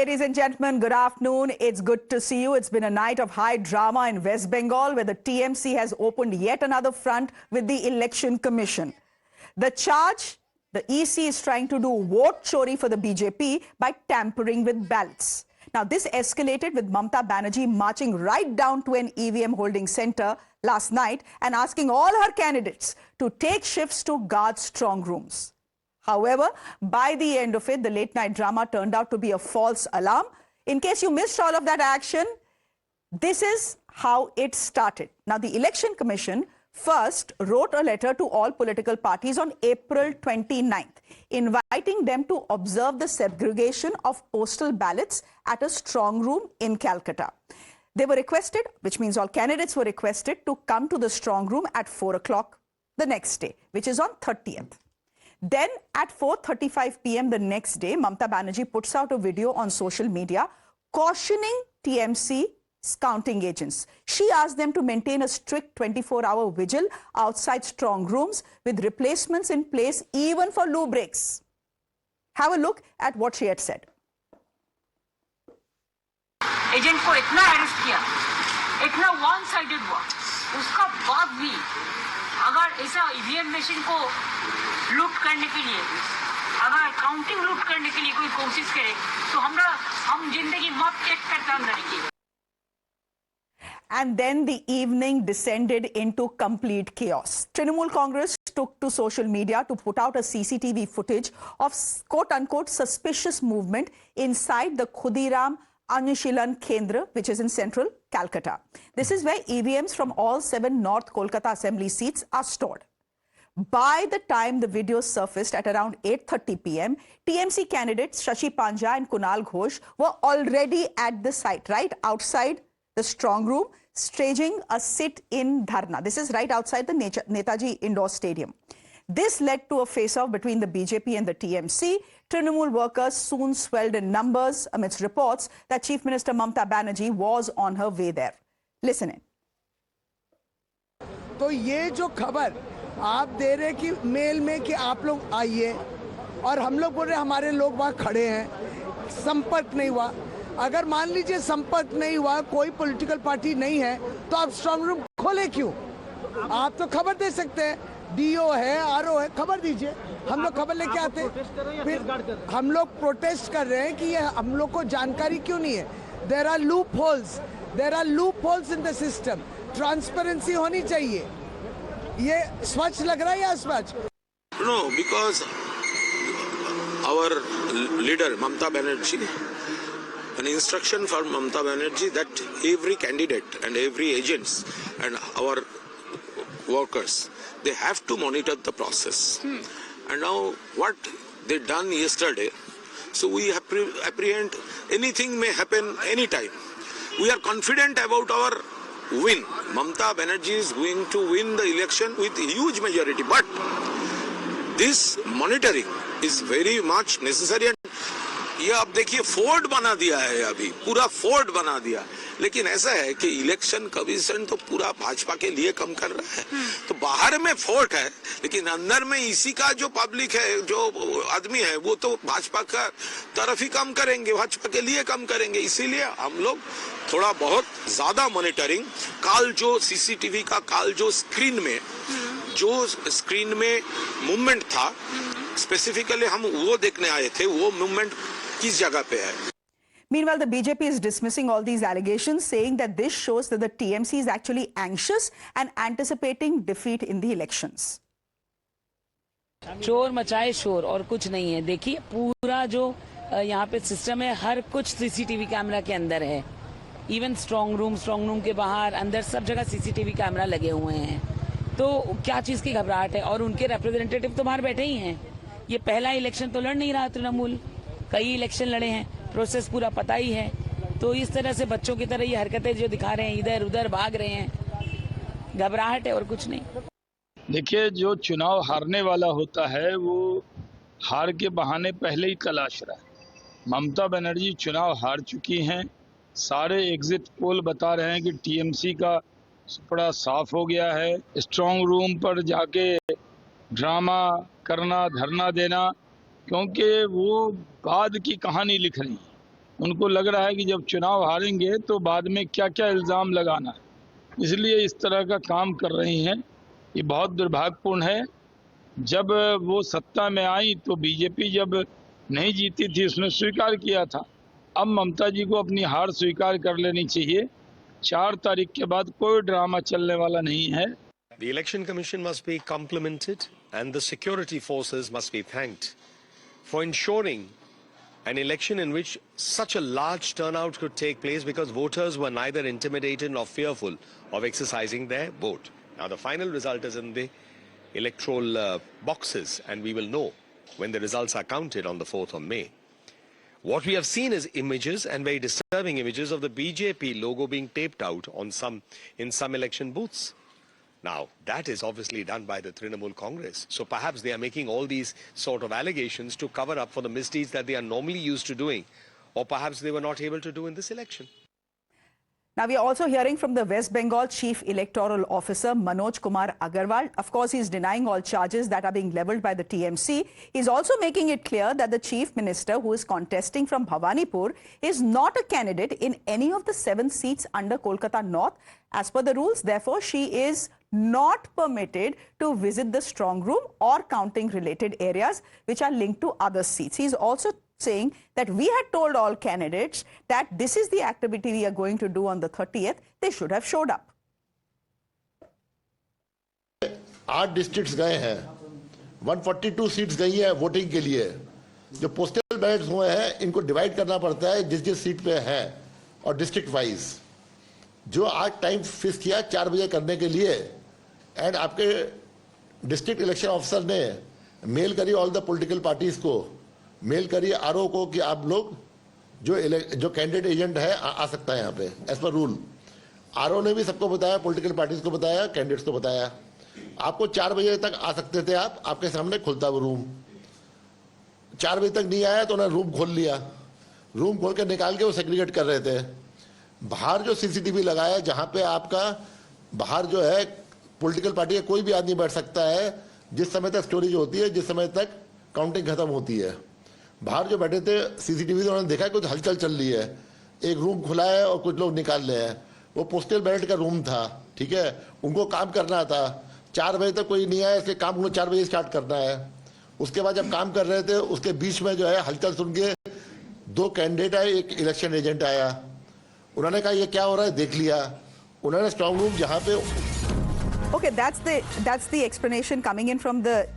Ladies and gentlemen, good afternoon. It's good to see you. It's been a night of high drama in West Bengal where the TMC has opened yet another front with the Election Commission. The charge, the EC is trying to do vote chori for the BJP by tampering with ballots. Now, this escalated with Mamata Banerjee marching right down to an EVM holding center last night and asking all her candidates to take shifts to guard strong rooms. However, by the end of it, the late night drama turned out to be a false alarm. In case you missed all of that action, this is how it started. Now, the Election Commission first wrote a letter to all political parties on April 29th, inviting them to observe the segregation of postal ballots at a strong room in Calcutta. They were requested, which means all candidates were requested to come to the strong room at 4 o'clock the next day, which is on 30th. Then at 4:35 p.m. the next day, Mamata Banerjee puts out a video on social media cautioning TMC's counting agents. She asked them to maintain a strict 24-hour vigil outside strong rooms with replacements in place even for loo breaks. Have a look at what she had said. Agent को इतना arrest किया, इतना one sided हुआ, उसका बाद भी अगर ऐसा ईवीएम मशीन को लूट करने के लिए, अगर काउंटिंग लूट करने के लिए कोई कोशिश करे तो हम जिंदगी मत एक करता रहेंगे. And then the evening descended into complete chaos. Trinamool Congress took to social media to put out a CCTV footage of quote-unquote suspicious movement inside the Khudiram Anushilan Kendra, which is in central Calcutta. This is where EVMs from all 7 North Kolkata assembly seats are stored. By the time the video surfaced at around 8:30 p.m., TMC candidates Shashi Panja and Kunal Ghosh were already at the site, right outside the strong room, staging a sit-in dharna. This is right outside the Netaji Indoor Stadium. This led to a face-off between the BJP and the TMC. Trinamool workers soon swelled in numbers amidst reports that Chief Minister Mamata Banerjee was on her way there. Listen in. तो ये जो खबर आप दे रहे कि mail में कि आप लोग आइए और हम लोग बोल रहे हमारे लोग वहाँ खड़े हैं, संपर्क नहीं हुआ. अगर मान लीजिए संपर्क नहीं हुआ, कोई पॉलिटिकल पार्टी नहीं है, तो आप स्ट्रांग रूम खोले क्यों? आप तो खबर दे सकते हैं. डीओ है, आरओ है, खबर दीजिए. हम लोग खबर लेके आते हैं. फिर हम लोग प्रोटेस्ट कर रहे हैं कि ये हम लोग को जानकारी क्यों नहीं है. There are loopholes in the system. Transparency होनी चाहिए. ये स्वच्छ लग रहा है या अस्वच्छ? No, because our leader Mamata Banerjee, an instruction for Mamata Banerjee that every candidate and every agents and our workers, they have to monitor the process. And now what they done yesterday, so we apprehend anything may happen anytime. We are confident about our win. Mamata Banerjee is going to win the election with huge majority. But this monitoring is very much necessary. ये अब देखिए fort बना दिया है, अभी पूरा fort बना दिया. लेकिन ऐसा है कि इलेक्शन कमीशन तो पूरा भाजपा के लिए कम कर रहा है. तो बाहर में फोर्ट है, लेकिन अंदर में इसी का जो पब्लिक है, जो आदमी है, वो तो भाजपा का तरफ ही कम करेंगे, भाजपा के लिए कम करेंगे. इसीलिए हम लोग थोड़ा बहुत ज्यादा मॉनिटरिंग, काल जो सीसीटीवी का काल जो स्क्रीन में मूवमेंट था, स्पेसिफिकली हम वो देखने आए थे, वो मूवमेंट किस जगह पे है. Meanwhile, the BJP is dismissing all these allegations, saying that this shows that the TMC is actually anxious and anticipating defeat in the elections. शोर मचाए शोर और कुछ नहीं है. देखिए पूरा जो यहाँ पे सिस्टम है, हर कुछ सीसीटीवी कैमरा के अंदर है. इवन स्ट्रांग रूम के बाहर अंदर सब जगह सीसीटीवी कैमरा लगे हुए हैं. तो क्या चीज की घबराहट है? और उनके रिप्रेजेंटेटिव तो बाहर बैठे ही हैं. ये पहला इलेक्शन तो लड़ नहीं रहा तृणमूल, कई इलेक्शन लड़े हैं, प्रोसेस पूरा पता ही है. तो इस तरह से बच्चों की तरह ये हरकतें जो दिखा रहे हैं, इधर उधर भाग रहे हैं, घबराहट है और कुछ नहीं. देखिए, जो चुनाव हारने वाला होता है वो हार के बहाने पहले ही तलाश रहा है. ममता बनर्जी चुनाव हार चुकी हैं. सारे एग्जिट पोल बता रहे हैं कि टीएमसी का बड़ा साफ हो गया है. स्ट्रांग रूम पर जाके ड्रामा करना, धरना देना, क्योंकि वो बाद की कहानी लिख रही है. उनको लग रहा है कि जब चुनाव हारेंगे तो बाद में क्या क्या इल्ज़ाम लगाना है, इसलिए इस तरह का काम कर रही हैं। ये बहुत दुर्भाग्यपूर्ण है। जब वो सत्ता में आई तो बीजेपी जब नहीं जीती थी उसने स्वीकार किया था। अब ममता जी को अपनी हार स्वीकार कर लेनी चाहिए। 4 तारीख के बाद कोई ड्रामा चलने वाला नहीं है। The Election Commission must be complimented and the security forces must be thanked for ensuring an election in which such a large turnout could take place, because voters were neither intimidated nor fearful of exercising their vote. Now the final result is in the electoral boxes, and we will know when the results are counted on the 4th of May. What we have seen is images, and very disturbing images, of the BJP logo being taped out on in some election booths. Now, that is obviously done by the Trinamool Congress. So perhaps they are making all these sort of allegations to cover up for the misdeeds that they are normally used to doing, or perhaps they were not able to do in this election. Now, we are also hearing from the West Bengal Chief Electoral Officer, Manoj Kumar Agarwal. Of course, he is denying all charges that are being levelled by the TMC. He is also making it clear that the Chief Minister, who is contesting from Bhawanipur, is not a candidate in any of the 7 seats under Kolkata North. As per the rules, therefore, she is not permitted to visit the strong room or counting related areas which are linked to other seats. He is also saying that we had told all candidates that this is the activity we are going to do on the 30th. They should have showed up. 8 districts गए हैं, 142 seats गई है voting के लिए। जो postal ballets हुए हैं इनको डिवाइड करना पड़ता है जिस जिस सीट पे है और डिस्ट्रिक्ट वाइज। जो आज टाइम फिक्स किया 4 बजे करने के लिए, एंड आपके डिस्ट्रिक्ट इलेक्शन ऑफिसर ने मेल करी ऑल द पॉलिटिकल पार्टीज को, मेल करिए आरओ को कि आप लोग जो कैंडिडेट एजेंट है आ सकता है यहाँ पे एज पर रूल। आरओ ने भी सबको बताया, पॉलिटिकल पार्टीज को बताया, कैंडिडेट्स को बताया। आपको 4 बजे तक आ सकते थे, आप आपके सामने खुलता वो रूम। 4 बजे तक नहीं आया तो उन्होंने रूम खोल लिया, रूम खोल के निकाल के वो सेग्रीगेट कर रहे थे। बाहर जो सीसीटीवी लगाया, जहाँ पे आपका बाहर जो है पॉलिटिकल पार्टी का कोई भी आदमी बैठ सकता है जिस समय तक स्टोरेज होती है, जिस समय तक काउंटिंग खत्म होती है। बाहर जो बैठे थे सीसीटीवी तो उन्होंने देखा कुछ हलचल चल रही है, एक रूम खुला है और कुछ लोग निकाल रहे हैं। वो पोस्टल बैलेट का रूम था, ठीक है, उनको काम करना था। 4 बजे तक कोई नहीं आया, इसके काम उनको 4 बजे स्टार्ट करना है। उसके बाद जब काम कर रहे थे उसके बीच में जो है हलचल सुन के 2 कैंडिडेट आए, एक इलेक्शन एजेंट आया। उन्होंने कहा ये क्या हो रहा है, देख लिया। उन्होंने स्ट्रांग रूम जहाँ पे Okay, that's the explanation coming in from the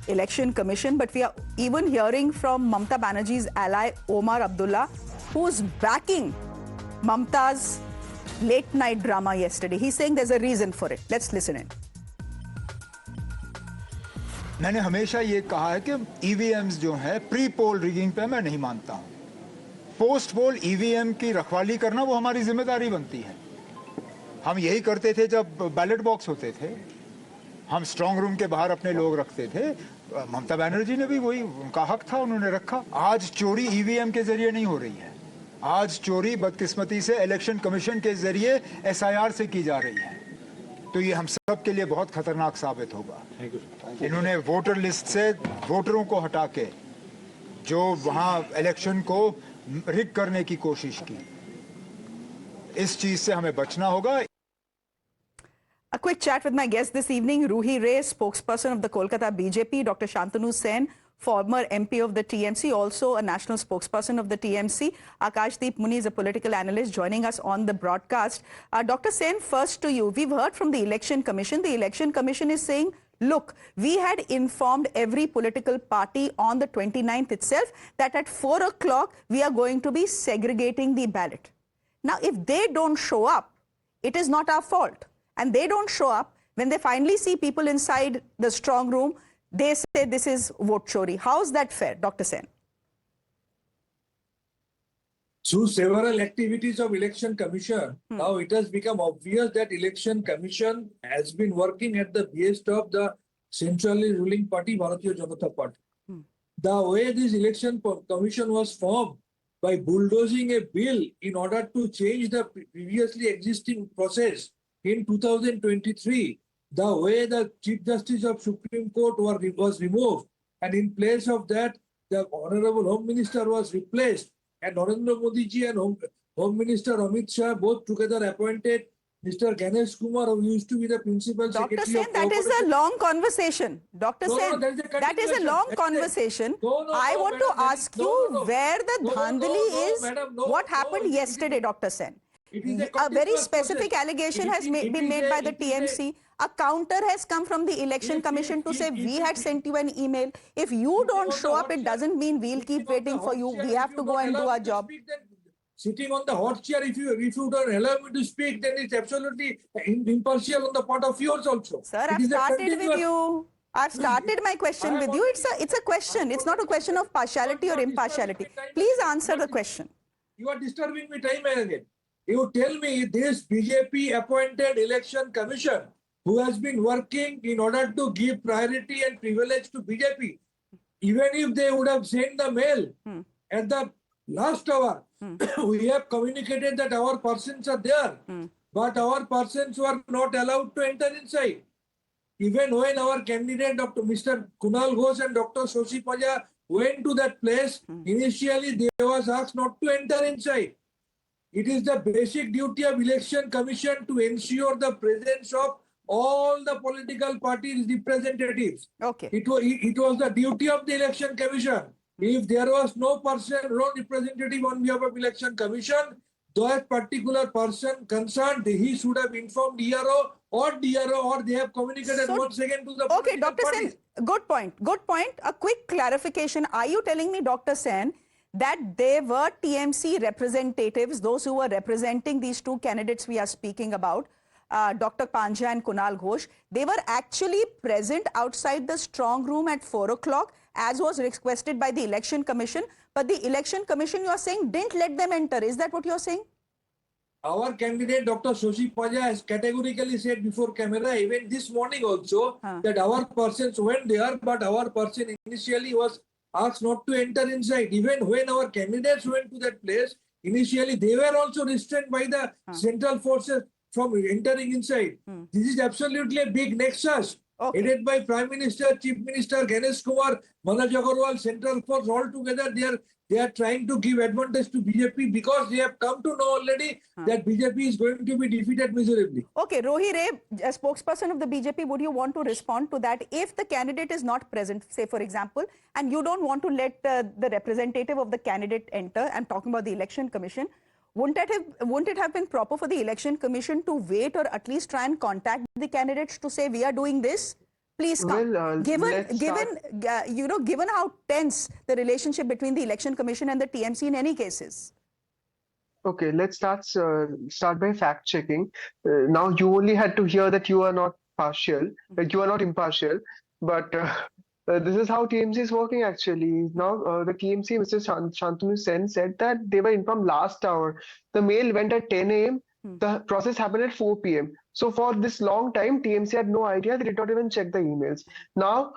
Election Commission, but we are even hearing from Mamata Banerjee's ally Omar Abdullah, who's backing Mamata's late night drama yesterday. He's saying there's a reason for it. Let's listen in. मैंने हमेशा ये कहा है कि EVMs जो है pre poll rigging पे मैं नहीं मानता हूँ। पोस्ट पोल ईवीएम की रखवाली करना वो हमारी जिम्मेदारी बनती है। हम यही करते थे जब बैलेट बॉक्स होते थे, हम स्ट्रांग रूम के बाहर अपने लोग रखते थे। ममता बनर्जी ने भी वही, उनका हक था, उन्होंने रखा। आज चोरी ईवीएम के जरिए नहीं हो रही है, आज चोरी बदकिस्मती से इलेक्शन कमीशन के जरिए एसआईआर से की जा रही है। तो ये हम सब के लिए बहुत खतरनाक साबित होगा। इन्होंने वोटर लिस्ट से वोटरों को हटा के जो वहां इलेक्शन को रिग करने की कोशिश की, इस चीज से हमें बचना होगा। A quick chat with my guest this evening, Ruhi Ray, spokesperson of the Kolkata BJP, Dr. Shantanu Sen, former MP of the TMC, also a national spokesperson of the TMC. Akashdeep Muni is a political analyst joining us on the broadcast. Dr. Sen, first to you. We've heard from the Election Commission. The Election Commission is saying, look, we had informed every political party on the 29th itself that at 4 o'clock we are going to be segregating the ballot. Now, if they don't show up, it is not our fault. And they don't show up. When they finally see people inside the strong room, they say this is vote chori. How is that fair, Dr. Sen? Through several activities of Election Commission, now it has become obvious that Election Commission has been working at the behest of the centrally ruling party, Bharatiya Janata Party. The way this Election Commission was formed by bulldozing a bill in order to change the previously existing process in 2023, the way the Chief Justice of Supreme Court was removed, and in place of that, the Honorable Home Minister was replaced, and Narendra Modi ji and Home Minister Amit Shah both together appointed Mr. Ganesh Kumar, who used to be the principal Dr. secretary Sen, of that is a Cooperation. long conversation. Dr. No, Sen, that is a that is a continuation. long That is a- conversation. No, I want to madam, that is- ask no, you no. where the No, dhandali is. madam, What no, happened it is- yesterday, Dr. Sen? It is a A very continuous specific process. allegation It has is- it been is made a- by the it is a- TMC. A counter has come from the Election Commission to say we had sent you an email. If you don't show up, it doesn't mean we'll keep waiting for you. We have to go and do our job. Sitting on the hot chair, if you don't allow me to speak, then it's absolutely impartial on the part of yours also. Sir, It I've is a started with continuous- you. I've started my question with you. It's a question. It's not a question of partiality or impartiality. Please answer the question. You are disturbing me time and again. You tell me this BJP appointed election commission who has been working in order to give priority and privilege to BJP. Even if they would have sent the mail at the last hour, we have communicated that our persons are there, but our persons were not allowed to enter inside. Even when our candidate, Mr. Kunal Ghosh and Dr. Shashi Paja went to that place, initially they was asked not to enter inside. It is the basic duty of Election Commission to ensure the presence of all the political parties representatives. Okay. It was the duty of the Election Commission. If there was no representative on behalf of Election Commission, that particular person concerned, he should have informed DRO or they have communicated So- once again to the Okay, political Dr. parties. Sen, good point. Good point. A quick clarification. Are you telling me, Dr. Sen, that there were TMC representatives, those who were representing these two candidates we are speaking about, Dr. Panja and Kunal Ghosh, they were actually present outside the strong room at 4 o'clock, as was requested by the Election Commission, but the Election Commission, you are saying, didn't let them enter. Is that what you are saying? Our candidate, Dr. Shashi Paja, has categorically said before camera, even this morning also, that our persons went there, but our person initially was asked not to enter inside. Even when our candidates went to that place, initially they were also restrained by the central forces from entering inside. This is absolutely a big nexus. Okay. Headed by Prime Minister, Chief Minister, Ganesh Kumar, Manoj Agarwal, Central Force, all together, they are trying to give advantage to BJP because they have come to know already that BJP is going to be defeated miserably. Okay, Rohi Ray, a spokesperson of the BJP, would you want to respond to that? If the candidate is not present, say for example, and you don't want to let the representative of the candidate enter, I'm talking about the Election Commission, wouldn't it have been proper for the Election Commission to wait or at least try and contact the candidates to say we are doing this? Please come. Well, Given how tense the relationship between the Election Commission and the TMC in any cases. Okay, let's start by fact checking. Now you only had to hear that you are not partial, that you are not impartial, but this is how TMC is working actually. Now the TMC, Mr. Shantanu Sen, said that they were informed last hour. The mail went at 10 a.m. The process happened at 4 p.m. So for this long time, TMC had no idea. They did not even check the emails. Now,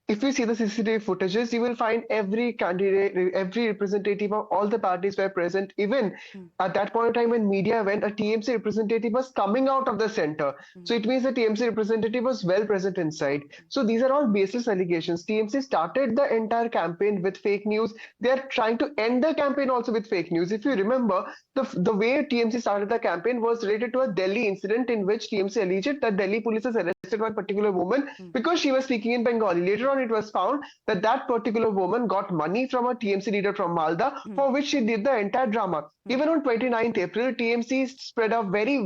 if you see the CCTV footages, you will find every candidate, every representative of all the parties were present. Even at that point in time when media went, a TMC representative was coming out of the center. So it means the TMC representative was well present inside. So these are all baseless allegations. TMC started the entire campaign with fake news. They are trying to end the campaign also with fake news. If you remember, the way TMC started the campaign was related to a Delhi incident in which TMC alleged that Delhi police has arrested one particular woman because she was speaking in Bengali. Later on, it was found that that particular woman got money from a TMC leader from Malda, for which she did the entire drama. Even on 29th April, TMC spread a very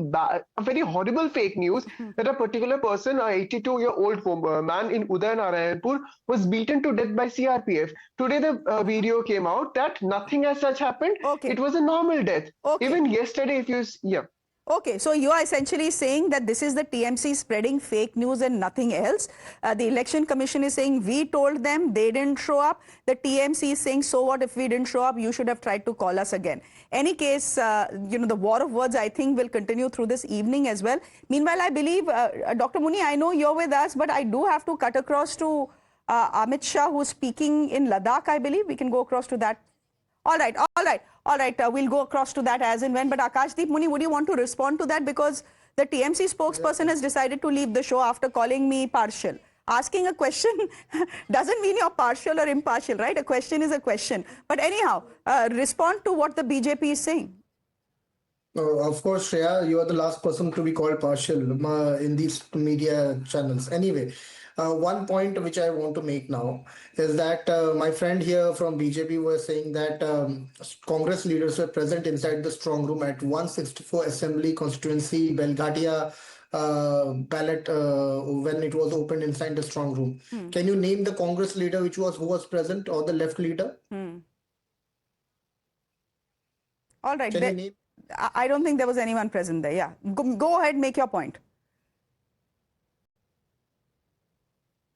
horrible fake news that a particular person, a 82-year-old man in Udaynarayanpur, was beaten to death by CRPF. Today, the video came out that nothing as such happened. Okay. It was a normal death. Okay. Even yesterday, if you Okay, so you are essentially saying that this is the TMC spreading fake news and nothing else. The Election Commission is saying we told them, they didn't show up. The TMC is saying, so what if we didn't show up? You should have tried to call us again. Any case, the war of words, I think, will continue through this evening as well. Meanwhile, I believe, Dr. Muni, I know you're with us, but I do have to cut across to Amit Shah, who's speaking in Ladakh, I believe. We can go across to that. All right. We'll go across to that as and when. But Akashdeep Muni, would you want to respond to that? Because the TMC spokesperson has decided to leave the show after calling me partial. asking a question doesn't mean you're partial or impartial, right? A question is a question. But anyhow, respond to what the BJP is saying. Of course, Shreya, you are the last person to be called partial in these media channels. Anyway, one point which I want to make now is that my friend here from BJP was saying that Congress leaders were present inside the strong room at 164 Assembly constituency Belgadia ballot when it was opened inside the strong room. Can you name the Congress leader who was present, or the left leader? All right. Can you name? I don't think there was anyone present there. Yeah. Go ahead, make your point.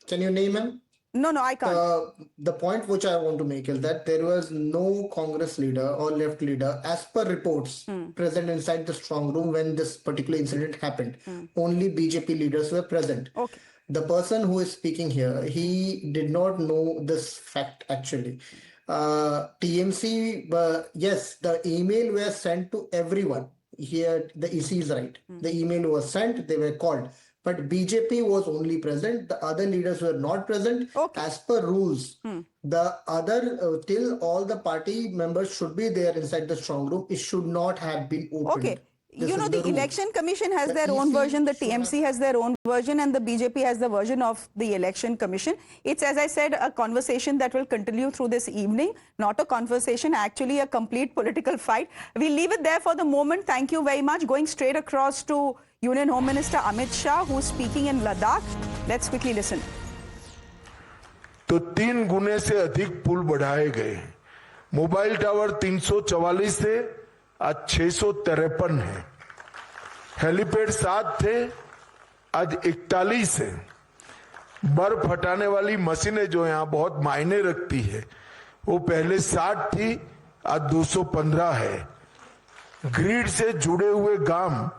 Can you name him? No, I can't. The point which I want to make is that there was no Congress leader or left leader, as per reports, present inside the strong room when this particular incident happened. Only BJP leaders were present. Okay. The person who is speaking here, he did not know this fact actually. TMC, yes, the email was sent to everyone. Here, the EC is right. The email was sent, they were called. But BJP was only present. The other leaders were not present. Okay. As per rules. The other, till all the party members should be there inside the strong room, it should not have been opened. Okay. This You know, is the rule. Election Commission has The their own EC version, the should TMC has their own version, and the BJP has the version of the Election Commission. It's, as I said, a conversation that will continue through this evening, not a conversation, actually a complete political fight. We'll leave it there for the moment. Thank you very much. Going straight across to Union Home Minister Amit Shah, who's speaking in Ladakh. Let's quickly listen. तो 3 गुने से अधिक पुल बढ़ाए गए। Mobile tower 344 थे, आज 653 है। Helipad 7 थे, आज 41 है। बर्फ हटाने वाली मशीनें जो यहाँ बहुत मायने रखती है, वो पहले 60 थी, आज 215 है। ग्रिड से जुड़े हुए गांव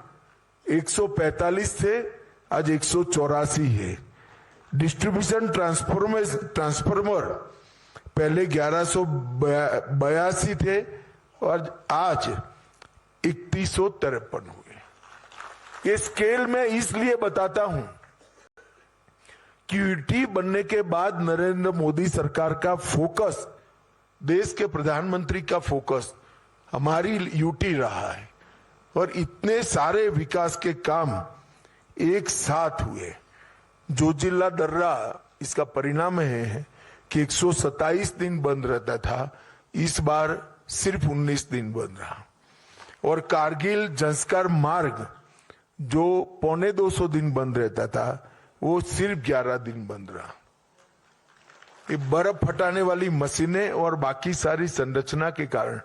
145 थे, आज 184 है। डिस्ट्रीब्यूशन ट्रांसफार्मर पहले 1182 थे और आज 3153 हुए। ये स्केल में इसलिए बताता हूं कि यूटी बनने के बाद नरेंद्र मोदी सरकार का फोकस, देश के प्रधानमंत्री का फोकस हमारी यूटी रहा है और इतने सारे विकास के काम एक साथ हुए। जोजिला दर्रा इसका परिणाम है कि 127 दिन बंद रहता था, इस बार सिर्फ 19 दिन बंद रहा। और कारगिल जंस्कार मार्ग जो 225 दिन बंद रहता था, वो सिर्फ 11 दिन बंद रहा। ये बर्फ हटाने वाली मशीनें और बाकी सारी संरचना के कारण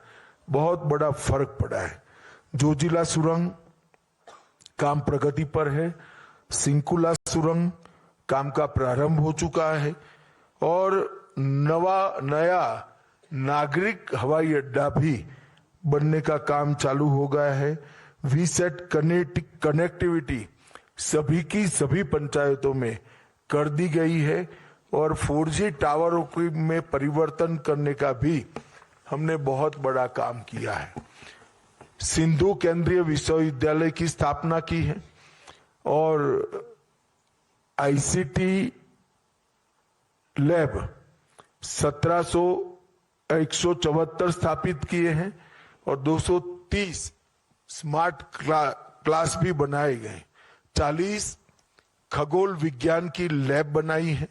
बहुत बड़ा फर्क पड़ा है। जोजिला सुरंग काम प्रगति पर है, सिंकुला सुरंग काम का प्रारंभ हो चुका है और नया नागरिक हवाई अड्डा भी बनने का काम चालू हो गया है। वीसेट कनेक्टिविटी सभी की सभी पंचायतों में कर दी गई है और 4G टावरों में परिवर्तन करने का भी हमने बहुत बड़ा काम किया है। सिंधु केंद्रीय विश्वविद्यालय की स्थापना की है और आईसीटी लैब 174 स्थापित किए हैं और 230 स्मार्ट क्लास भी बनाए गए। 40 खगोल विज्ञान की लैब बनाई है,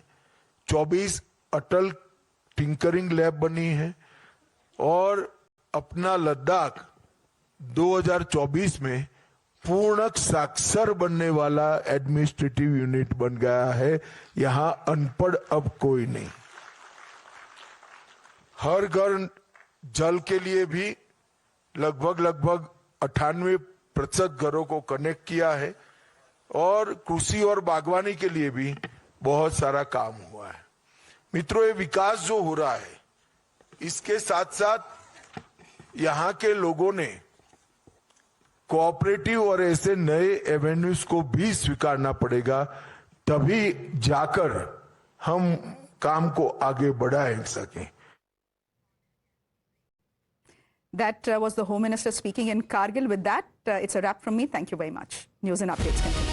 24 अटल टिंकरिंग लैब बनी है और अपना लद्दाख 2024 में पूर्णक साक्षर बनने वाला एडमिनिस्ट्रेटिव यूनिट बन गया है। यहां अनपढ़ अब कोई नहीं। हर घर जल के लिए भी लगभग 98% घरों को कनेक्ट किया है और कृषि और बागवानी के लिए भी बहुत सारा काम हुआ है। मित्रों, ये विकास जो हो रहा है, इसके साथ साथ यहाँ के लोगों ने कोऑपरेटिव और ऐसे नए एवेन्यूज को भी स्वीकारना पड़ेगा, तभी जाकर हम काम को आगे बढ़ा सकें। That was the Home Minister speaking in Kargil. With that, it's a wrap from me. Thank you very much. News and updates continue.